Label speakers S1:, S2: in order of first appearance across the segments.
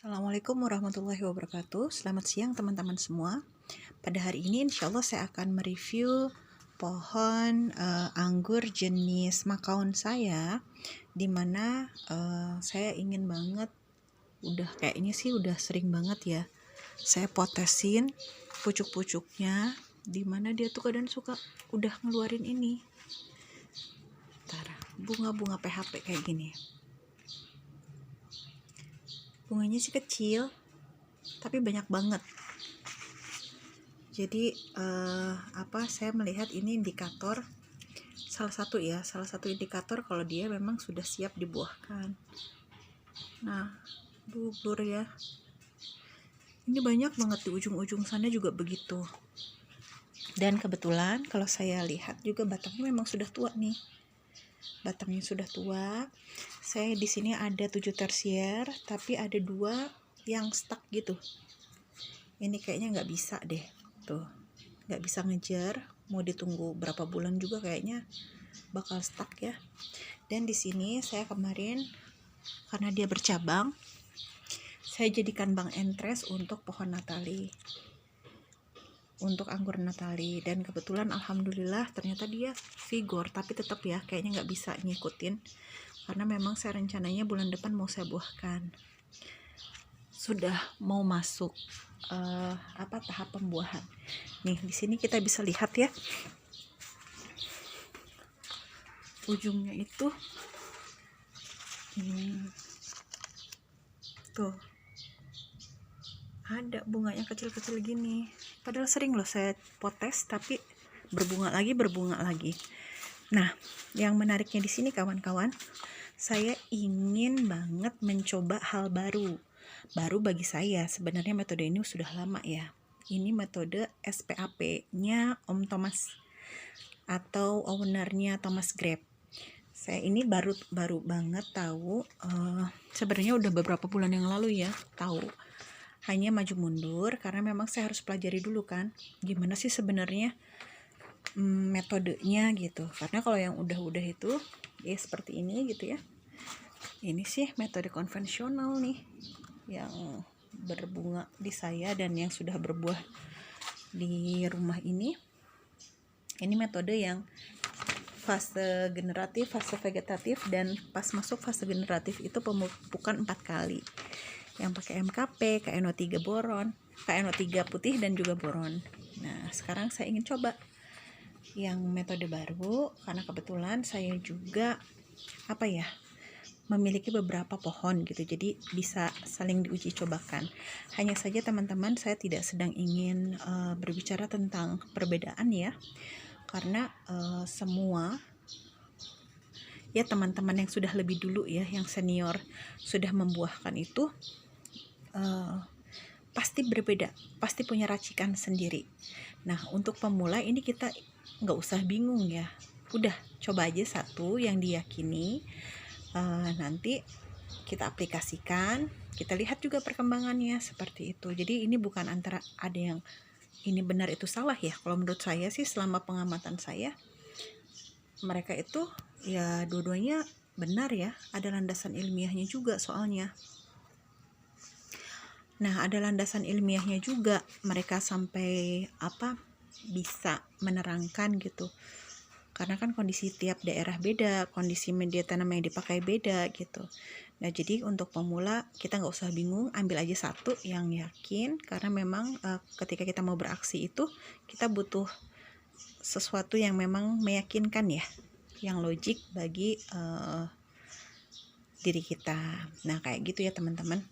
S1: Assalamualaikum warahmatullahi wabarakatuh. Selamat siang teman-teman semua. Pada hari ini insya Allah saya akan mereview pohon anggur jenis Makaon saya, dimana saya ingin banget, kayaknya sih udah sering banget ya saya potesin pucuk-pucuknya, dimana dia tuh kadang suka udah ngeluarin ini bunga-bunga PHP kayak gini. Bunganya sih kecil tapi banyak banget. Jadi saya melihat ini indikator salah satu indikator kalau dia memang sudah siap dibuahkan. Nah, gugur ya. Ini banyak banget di ujung-ujung sana juga begitu. Dan kebetulan kalau saya lihat juga batangnya memang sudah tua nih. Batangnya sudah tua. Saya di sini ada 7 tersier, tapi ada 2 yang stuck gitu. Ini kayaknya nggak bisa deh, tuh nggak bisa ngejar. Mau ditunggu berapa bulan juga kayaknya bakal stuck ya. Dan di sini saya kemarin karena dia bercabang, saya jadikan bank entres untuk pohon Natali, untuk anggur Natali. Dan kebetulan alhamdulillah ternyata dia vigor, tapi tetap ya kayaknya nggak bisa ngikutin karena memang saya rencananya bulan depan mau saya buahkan. Sudah mau masuk tahap pembuahan. Nih di sini kita bisa lihat ya, ujungnya itu tuh ada bunganya kecil-kecil gini. Padahal sering loh saya potes, tapi berbunga lagi. Nah, yang menariknya di sini kawan-kawan, saya ingin banget mencoba hal baru bagi saya. Sebenarnya metode ini sudah lama ya. Ini metode SPAP-nya Om Thomas atau ownernya Thomas Grape. Saya ini baru banget tahu, sebenarnya udah beberapa bulan yang lalu ya tahu. Hanya maju mundur karena memang saya harus pelajari dulu kan gimana sih sebenarnya metodenya gitu. Karena kalau yang udah itu ya seperti ini gitu ya. Ini sih metode konvensional nih yang berbunga di saya dan yang sudah berbuah di rumah ini. Ini metode yang fase generatif, fase vegetatif, dan pas masuk fase generatif itu pemupukan 4 kali. Yang pakai MKP, KNO3 boron, KNO3 putih dan juga boron. Nah, sekarang saya ingin coba yang metode baru karena kebetulan saya juga memiliki beberapa pohon gitu, jadi bisa saling diuji cobakan. Hanya saja teman-teman, saya tidak sedang ingin berbicara tentang perbedaan ya, karena semua ya teman-teman yang sudah lebih dulu ya, yang senior sudah membuahkan itu pasti berbeda, pasti punya racikan sendiri. Nah, untuk pemula ini kita nggak usah bingung ya, udah coba aja satu yang diyakini, nanti kita aplikasikan, kita lihat juga perkembangannya seperti itu. Jadi ini bukan antara ada yang ini benar itu salah ya. Kalau menurut saya sih, selama pengamatan saya, mereka itu ya dua-duanya benar ya, ada landasan ilmiahnya juga soalnya. Nah, ada landasan ilmiahnya juga, mereka sampai bisa menerangkan gitu. Karena kan kondisi tiap daerah beda, kondisi media tanam yang dipakai beda gitu. Nah, jadi untuk pemula kita nggak usah bingung, ambil aja satu yang yakin, karena memang ketika kita mau beraksi itu kita butuh sesuatu yang memang meyakinkan ya, yang logik bagi diri kita. Nah, kayak gitu ya teman-teman.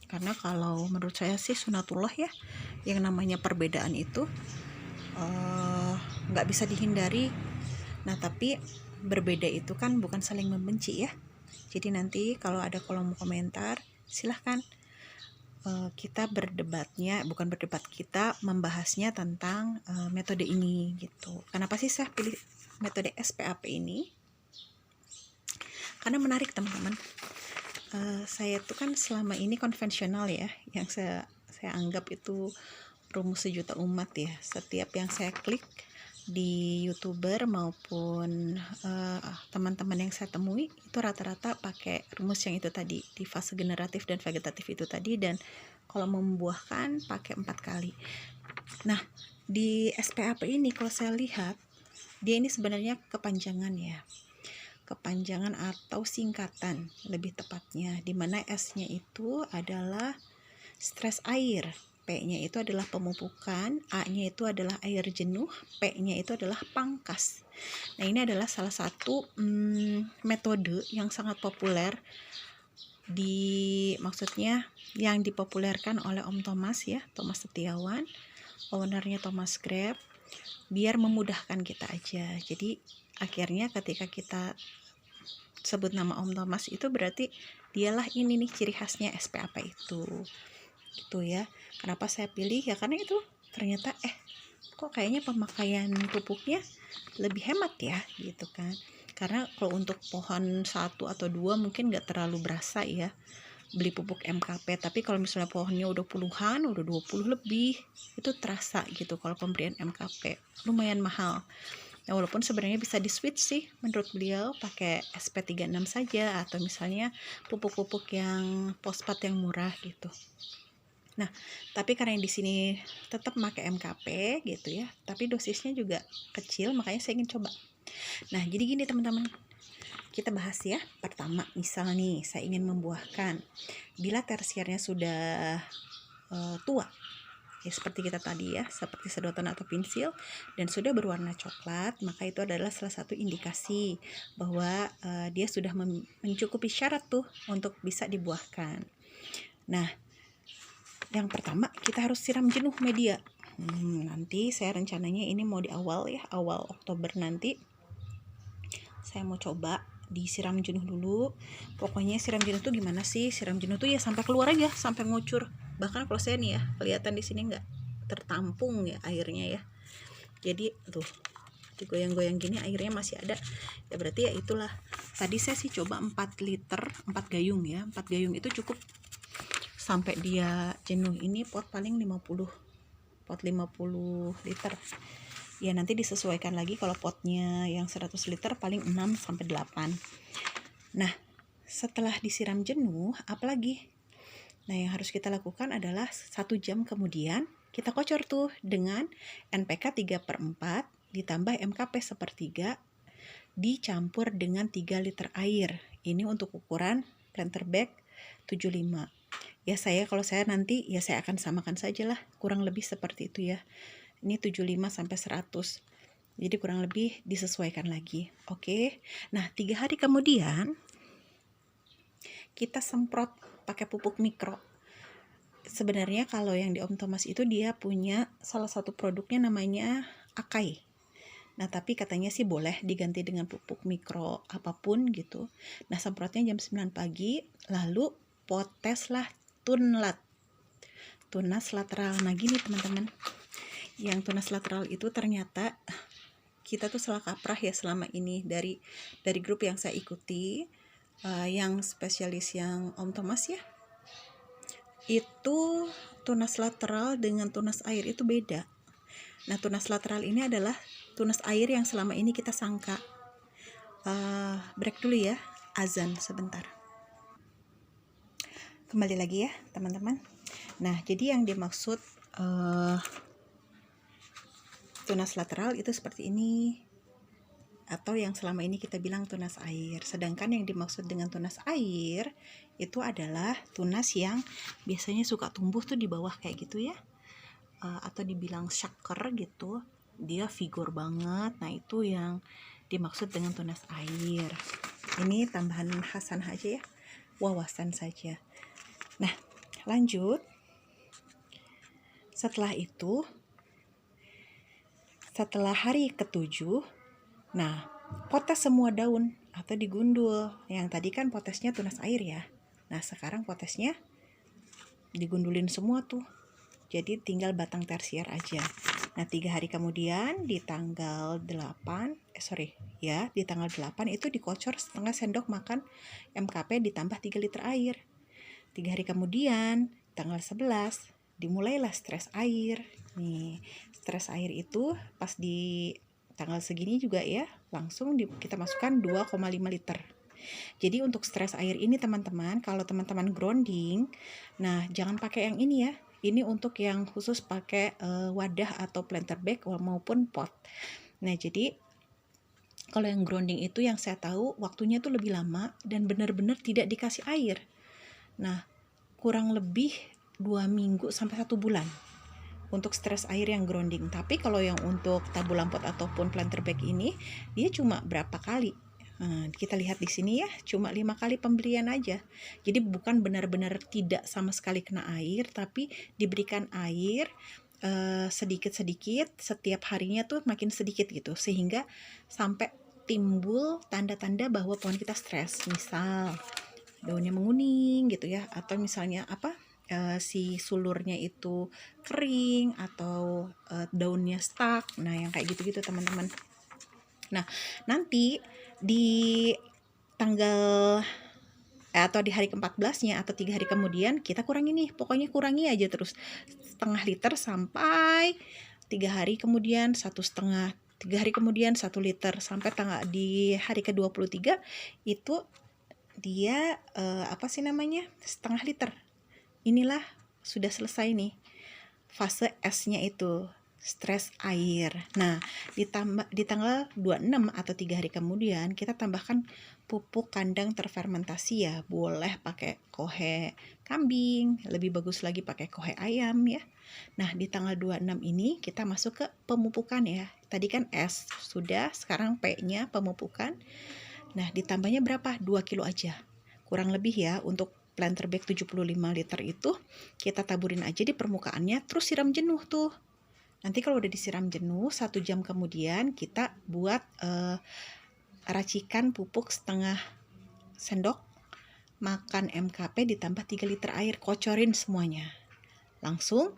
S1: Karena kalau menurut saya sih sunatullah ya, yang namanya perbedaan itu nggak bisa dihindari. Nah, tapi berbeda itu kan bukan saling membenci ya. Jadi nanti kalau ada kolom komentar, silahkan kita kita membahasnya tentang metode ini gitu. Kenapa sih saya pilih metode SPAP ini? Karena menarik teman-teman. Saya tuh kan selama ini konvensional ya, yang saya anggap itu rumus sejuta umat ya. Setiap yang saya klik di YouTuber maupun teman-teman yang saya temui itu rata-rata pakai rumus yang itu tadi, di fase generatif dan vegetatif itu tadi, dan kalau membuahkan pakai 4 kali. Nah, di SPAP ini kalau saya lihat dia ini sebenarnya kepanjangan ya, kepanjangan atau singkatan lebih tepatnya, dimana S-nya itu adalah stres air, P-nya itu adalah pemupukan, A-nya itu adalah air jenuh, P-nya itu adalah pangkas. Nah, ini adalah salah satu metode yang sangat populer maksudnya yang dipopulerkan oleh Om Thomas ya, Thomas Setiawan, ownernya Thomas Grab, biar memudahkan kita aja. Jadi akhirnya ketika kita sebut nama Om Thomas itu berarti dialah ini nih ciri khasnya SPAP itu, gitu ya. Kenapa saya pilih ya, karena itu ternyata kok kayaknya pemakaian pupuknya lebih hemat ya gitu kan. Karena kalau untuk pohon 1 atau 2 mungkin nggak terlalu berasa ya beli pupuk MKP, tapi kalau misalnya pohonnya udah puluhan, udah 20 lebih, itu terasa gitu kalau pemberian MKP lumayan mahal. Nah, walaupun sebenarnya bisa di switch sih menurut beliau pakai SP36 saja, atau misalnya pupuk-pupuk yang fosfat yang murah gitu. Nah, tapi karena yang di sini tetap pakai MKP gitu ya, tapi dosisnya juga kecil, makanya saya ingin coba. Nah, jadi gini teman-teman, kita bahas ya. Pertama, misal nih saya ingin membuahkan, bila tersiernya sudah tua ya, seperti kita tadi ya, seperti sedotan atau pensil, dan sudah berwarna coklat, maka itu adalah salah satu indikasi bahwa dia sudah mencukupi syarat tuh untuk bisa dibuahkan. Nah, yang pertama kita harus siram jenuh media. Nanti saya rencananya ini mau di awal Oktober nanti saya mau coba disiram jenuh dulu. Pokoknya siram jenuh tuh gimana sih? Siram jenuh tuh ya sampai keluar aja, sampai ngucur. Bahkan kalau saya nih ya, kelihatan di sini nggak tertampung ya airnya ya. Jadi tuh digoyang-goyang gini airnya masih ada. Ya berarti ya itulah. Tadi saya sih coba 4 liter, 4 gayung ya. 4 gayung itu cukup sampai dia jenuh. Ini pot paling 50. Pot 50 liter. Ya nanti disesuaikan lagi, kalau potnya yang 100 liter paling 6 sampai 8. Nah, setelah disiram jenuh, apalagi? Nah, yang harus kita lakukan adalah 1 jam kemudian kita kocor tuh dengan NPK 3/4 ditambah MKP 1/3 dicampur dengan 3 liter air. Ini untuk ukuran planter bag 75. Ya kalau saya nanti ya saya akan samakan saja lah, kurang lebih seperti itu ya. Ini 75 sampai 100. Jadi kurang lebih disesuaikan lagi. Oke. Nah, 3 hari kemudian kita semprot pakai pupuk mikro. Sebenarnya kalau yang di Om Thomas itu dia punya salah satu produknya namanya Akai. Nah, tapi katanya sih boleh diganti dengan pupuk mikro apapun gitu. Nah, semprotnya jam 9 pagi, lalu poteslah Tunlat. Tunas lateral. Nah, gini teman-teman. Yang tunas lateral itu ternyata kita tuh salah kaprah ya selama ini dari grup yang saya ikuti, yang spesialis yang Om Thomas ya. Itu tunas lateral dengan tunas air itu beda. Nah, tunas lateral ini adalah tunas air yang selama ini kita sangka. Break dulu ya, azan sebentar. Kembali lagi ya teman-teman. Nah, jadi yang dimaksud tunas lateral itu seperti ini, atau yang selama ini kita bilang tunas air. Sedangkan yang dimaksud dengan tunas air itu adalah tunas yang biasanya suka tumbuh tuh di bawah kayak gitu ya, atau dibilang shaker gitu, dia vigor banget. Nah, itu yang dimaksud dengan tunas air. Ini tambahan Hasan aja ya, wawasan saja. Nah, lanjut. Setelah itu, setelah hari ke-7, nah, potes semua daun atau digundul. Yang tadi kan potesnya tunas air ya. Nah, sekarang potesnya digundulin semua tuh. Jadi tinggal batang tersier aja. Nah, 3 hari kemudian di tanggal 8, di tanggal 8 itu dikocor setengah sendok makan MKP ditambah 3 liter air. 3 hari kemudian, tanggal 11, dimulailah stres air. Nih, stres air itu pas di tanggal segini juga ya, langsung kita masukkan 2,5 liter. Jadi untuk stres air ini teman-teman, kalau teman-teman grounding, nah jangan pakai yang ini ya. Ini untuk yang khusus pakai wadah atau planter bag maupun pot. Nah jadi kalau yang grounding itu yang saya tahu waktunya tuh lebih lama dan benar-benar tidak dikasih air. Nah kurang lebih 2 minggu sampai 1 bulan untuk stres air yang grounding. Tapi kalau yang untuk tabu lampot ataupun planter bag ini, dia cuma berapa kali. Nah, kita lihat di sini ya, cuma 5 kali pemberian aja. Jadi bukan benar-benar tidak sama sekali kena air, tapi diberikan air sedikit-sedikit, setiap harinya tuh makin sedikit gitu, sehingga sampai timbul tanda-tanda bahwa pohon kita stres. Misal daunnya menguning gitu ya, atau misalnya si sulurnya itu kering atau daunnya stuck. Nah yang kayak gitu-gitu teman-teman. Nah nanti di tanggal atau di hari ke-14-nya atau 3 hari kemudian kita kurangi nih, pokoknya kurangi aja terus setengah liter sampai 3 hari kemudian 1,5, 3 hari kemudian 1 liter sampai di hari ke-23 itu dia setengah liter. Inilah sudah selesai nih fase S-nya itu, stres air. Nah, di tanggal 26 atau 3 hari kemudian kita tambahkan pupuk kandang terfermentasi ya. Boleh pakai kohe kambing, lebih bagus lagi pakai kohe ayam ya. Nah, di tanggal 26 ini kita masuk ke pemupukan ya. Tadi kan S sudah, sekarang P-nya pemupukan. Nah, ditambahnya berapa? 2 kilo aja. Kurang lebih ya, untuk planter bag 75 liter itu kita taburin aja di permukaannya, terus siram jenuh tuh. Nanti kalau udah disiram jenuh, 1 jam kemudian kita buat racikan pupuk setengah sendok makan MKP ditambah 3 liter air, kocorin semuanya. Langsung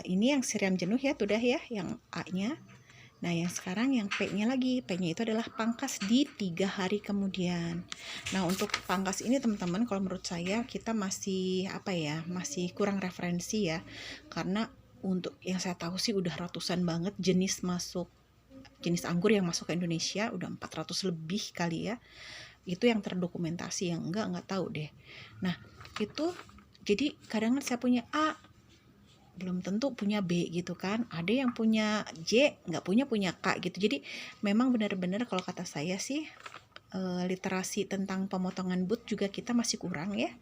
S1: ini yang siram jenuh ya, udah ya, yang A-nya. Nah yang sekarang yang P-nya lagi, P-nya itu adalah pangkas di 3 hari kemudian. Nah untuk pangkas ini teman-teman, kalau menurut saya kita masih masih kurang referensi ya, karena untuk yang saya tahu sih udah ratusan banget jenis anggur yang masuk ke Indonesia, udah 400 lebih kali ya. Itu yang terdokumentasi, yang enggak tahu deh. Nah itu jadi kadang saya punya A, belum tentu punya B gitu kan, ada yang punya J nggak punya K gitu. Jadi memang benar-benar kalau kata saya sih literasi tentang pemotongan bud juga kita masih kurang ya.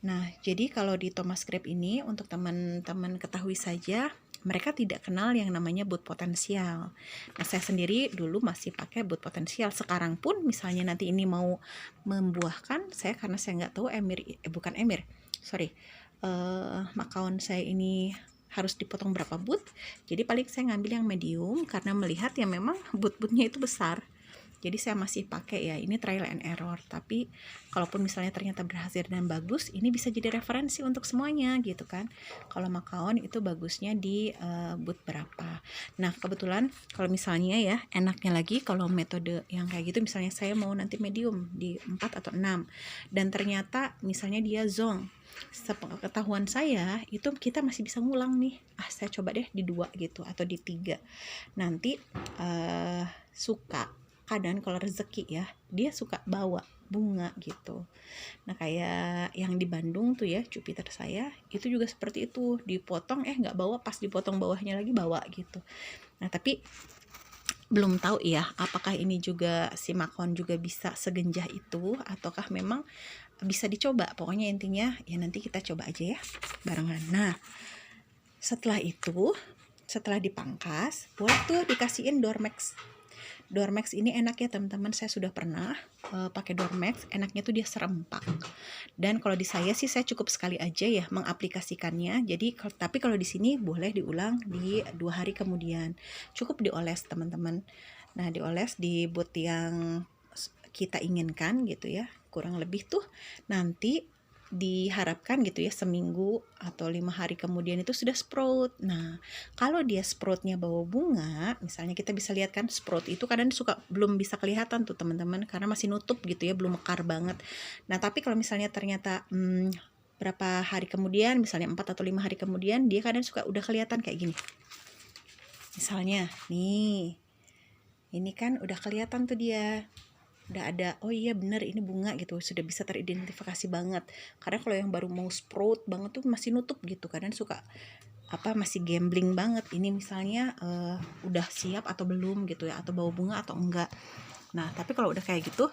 S1: Nah jadi kalau di Thomas Grape ini, untuk teman-teman ketahui saja, mereka tidak kenal yang namanya bud potensial. Nah saya sendiri dulu masih pakai bud potensial. Sekarang pun misalnya nanti ini mau membuahkan, karena saya nggak tahu makaon saya ini harus dipotong berapa bud, jadi paling saya ngambil yang medium karena melihat ya memang bud-budnya itu besar. Jadi saya masih pakai ya, ini trial and error, tapi kalaupun misalnya ternyata berhasil dan bagus, ini bisa jadi referensi untuk semuanya gitu kan. Kalau makaon itu bagusnya di bud berapa. Nah kebetulan kalau misalnya ya, enaknya lagi kalau metode yang kayak gitu, misalnya saya mau nanti medium di 4 atau 6 dan ternyata misalnya dia zong, sepengetahuan saya itu kita masih bisa ngulang nih, saya coba deh di 2 gitu atau di 3. Nanti suka kadang kalau rezeki ya, dia suka bawa bunga gitu. Nah kayak yang di Bandung tuh ya, Jupiter saya itu juga seperti itu, dipotong nggak bawa, pas dipotong bawahnya lagi bawa gitu. Nah tapi belum tahu ya apakah ini juga si makon juga bisa segenjah itu ataukah memang bisa dicoba. Pokoknya intinya ya nanti kita coba aja ya barengan. Nah setelah itu, setelah dipangkas, boleh tuh dikasihin Dormex. Dormex ini enak ya teman-teman, saya sudah pernah pakai Dormex, enaknya tuh dia serempak. Dan kalau di saya sih saya cukup sekali aja ya mengaplikasikannya. Jadi tapi kalau di sini boleh diulang di 2 hari kemudian. Cukup dioles teman-teman. Nah dioles di bud yang kita inginkan gitu ya, kurang lebih tuh nanti diharapkan gitu ya seminggu atau 5 hari kemudian itu sudah sprout. Nah kalau dia sproutnya bawa bunga, misalnya kita bisa lihat kan sprout itu kadang belum bisa kelihatan tuh teman-teman karena masih nutup gitu ya, belum mekar banget. Nah tapi kalau misalnya ternyata berapa hari kemudian, misalnya 4 atau 5 hari kemudian, dia kadang suka udah kelihatan kayak gini. Misalnya nih ini kan udah kelihatan tuh dia, udah ada, oh iya bener ini bunga gitu, sudah bisa teridentifikasi banget. Karena kalau yang baru mau sprout banget tuh masih nutup gitu, kadang suka masih gambling banget, ini misalnya udah siap atau belum gitu ya, atau bau bunga atau enggak. Nah tapi kalau udah kayak gitu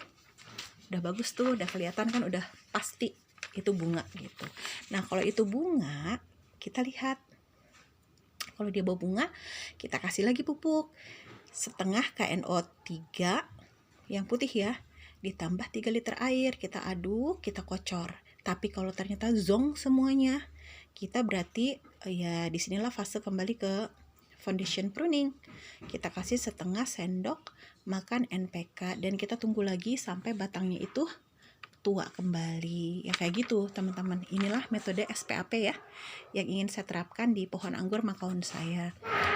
S1: udah bagus tuh, udah kelihatan kan, udah pasti itu bunga gitu. Nah kalau itu bunga, kita lihat kalau dia bau bunga, kita kasih lagi pupuk setengah KNO3 yang putih ya, ditambah 3 liter air, kita aduk, kita kocor. Tapi kalau ternyata zonk semuanya, kita berarti ya disinilah fase kembali ke foundation pruning. Kita kasih setengah sendok makan NPK dan kita tunggu lagi sampai batangnya itu tua kembali. Ya kayak gitu teman-teman. Inilah metode SPAP ya yang ingin saya terapkan di pohon anggur makaon saya.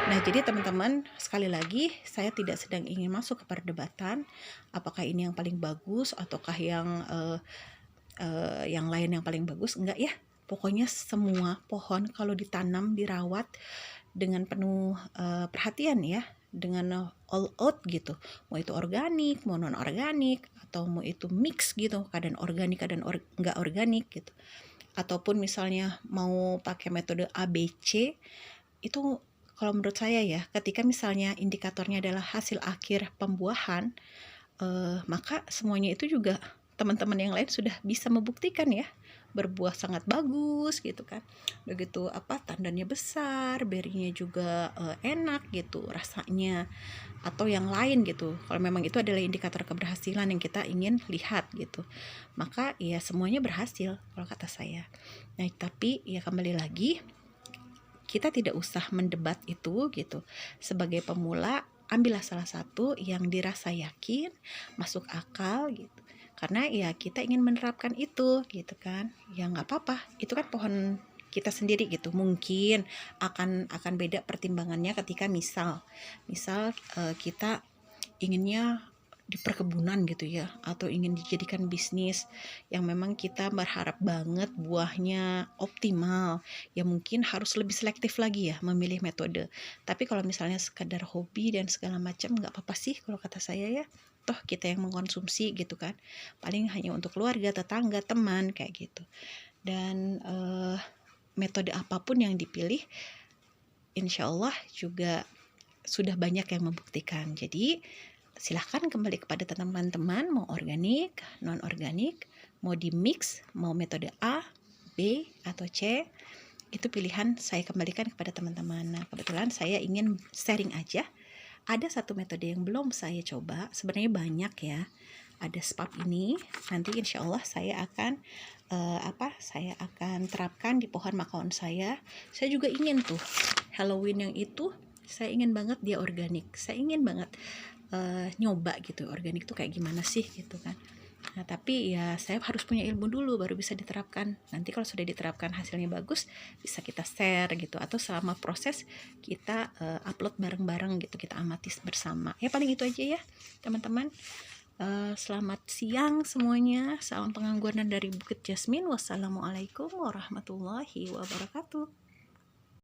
S1: Nah jadi teman-teman, sekali lagi saya tidak sedang ingin masuk ke perdebatan apakah ini yang paling bagus ataukah yang lain yang paling bagus, enggak ya. Pokoknya semua pohon kalau ditanam, dirawat dengan penuh perhatian ya, dengan all out gitu, mau itu organik, mau non organik, atau mau itu mix gitu, kadang organik, kadang enggak organik gitu, ataupun misalnya mau pakai metode ABC, itu kalau menurut saya ya, ketika misalnya indikatornya adalah hasil akhir pembuahan, maka semuanya itu juga teman-teman yang lain sudah bisa membuktikan ya, berbuah sangat bagus gitu kan, begitu tandannya besar, berinya juga enak gitu rasanya, atau yang lain gitu. Kalau memang itu adalah indikator keberhasilan yang kita ingin lihat gitu, maka ya semuanya berhasil kalau kata saya. Nah tapi ya kembali lagi, kita tidak usah mendebat itu gitu. Sebagai pemula, ambillah salah satu yang dirasa yakin, masuk akal gitu. Karena ya kita ingin menerapkan itu gitu kan. Ya nggak apa-apa, itu kan pohon kita sendiri gitu. Mungkin akan beda pertimbangannya ketika misal kita inginnya di perkebunan gitu ya, atau ingin dijadikan bisnis yang memang kita berharap banget buahnya optimal, ya mungkin harus lebih selektif lagi ya memilih metode. Tapi kalau misalnya sekadar hobi dan segala macam, nggak apa-apa sih kalau kata saya ya, toh kita yang mengkonsumsi gitu kan, paling hanya untuk keluarga, tetangga, teman kayak gitu. Dan metode apapun yang dipilih, insya Allah juga sudah banyak yang membuktikan. Jadi silahkan kembali kepada teman-teman, mau organik, non organik, mau di mix, mau metode A, B, atau C, itu pilihan saya kembalikan kepada teman-teman. Nah kebetulan saya ingin sharing aja, ada satu metode yang belum saya coba, sebenarnya banyak ya, ada SPAP ini, nanti insya Allah saya akan saya akan terapkan di pohon makaon saya. Saya juga ingin tuh Halloween yang itu, saya ingin banget dia organik, saya ingin banget nyoba gitu, organik tuh kayak gimana sih gitu kan. Nah tapi ya saya harus punya ilmu dulu baru bisa diterapkan. Nanti kalau sudah diterapkan hasilnya bagus, bisa kita share gitu, atau selama proses kita upload bareng-bareng gitu, kita amati bersama. Ya paling itu aja ya teman-teman. Selamat siang semuanya, salam pengangguran dari Bukit Jasmine. Wassalamualaikum warahmatullahi wabarakatuh.